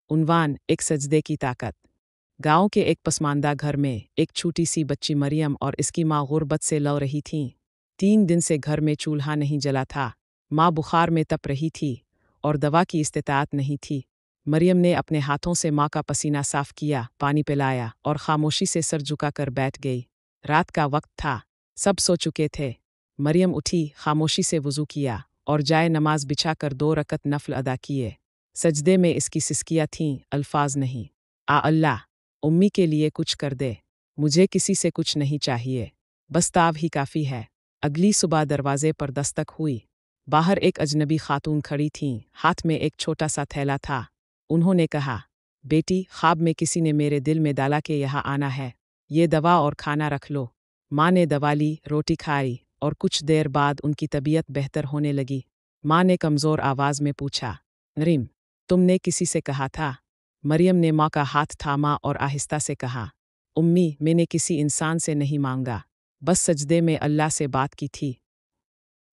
उन्वान एक सजदे की ताकत। गांव के एक पसमानदा घर में एक छोटी सी बच्ची मरियम और इसकी माँ गुर्बत से लड़ रही थीं। 3 दिन से घर में चूल्हा नहीं जला था। माँ बुखार में तप रही थी और दवा की इस्तेताअत नहीं थी। मरियम ने अपने हाथों से माँ का पसीना साफ किया, पानी पिलाया और खामोशी से सर झुकाकर बैठ गई। रात का वक्त था, सब सो चुके थे। मरियम उठी, खामोशी से वुज़ू किया और जाए नमाज बिछाकर 2 रकत नफल अदा किए। सजदे में इसकी सिसकियाँ थीं, अल्फाज नहीं। आ अल्लाह, उम्मी के लिए कुछ कर दे, मुझे किसी से कुछ नहीं चाहिए, बस ताव ही काफ़ी है। अगली सुबह दरवाजे पर दस्तक हुई। बाहर एक अजनबी खातून खड़ी थीं, हाथ में एक छोटा सा थैला था। उन्होंने कहा, बेटी, ख्वाब में किसी ने मेरे दिल में डाला कि यहाँ आना है, ये दवा और खाना रख लो। माँ ने दवा ली, रोटी खाई और कुछ देर बाद उनकी तबीयत बेहतर होने लगी। माँ ने कमज़ोर आवाज़ में पूछा, मरियम, तुमने किसी से कहा था? मरियम ने माँ का हाथ थामा और आहिस्ता से कहा, उम्मी, मैंने किसी इंसान से नहीं मांगा, बस सजदे में अल्लाह से बात की थी।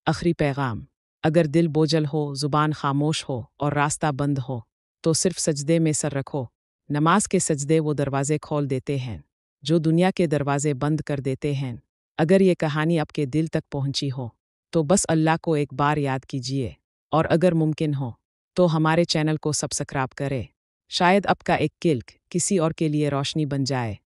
आखिरी पैगाम, अगर दिल बोझल हो, ज़ुबान खामोश हो और रास्ता बंद हो, तो सिर्फ सजदे में सर रखो। नमाज के सजदे वो दरवाजे खोल देते हैं जो दुनिया के दरवाजे बंद कर देते हैं। अगर ये कहानी आपके दिल तक पहुंची हो तो बस अल्लाह को एक बार याद कीजिए, और अगर मुमकिन हो तो हमारे चैनल को सब्सक्राइब करें। शायद आपका एक क्लिक किसी और के लिए रोशनी बन जाए।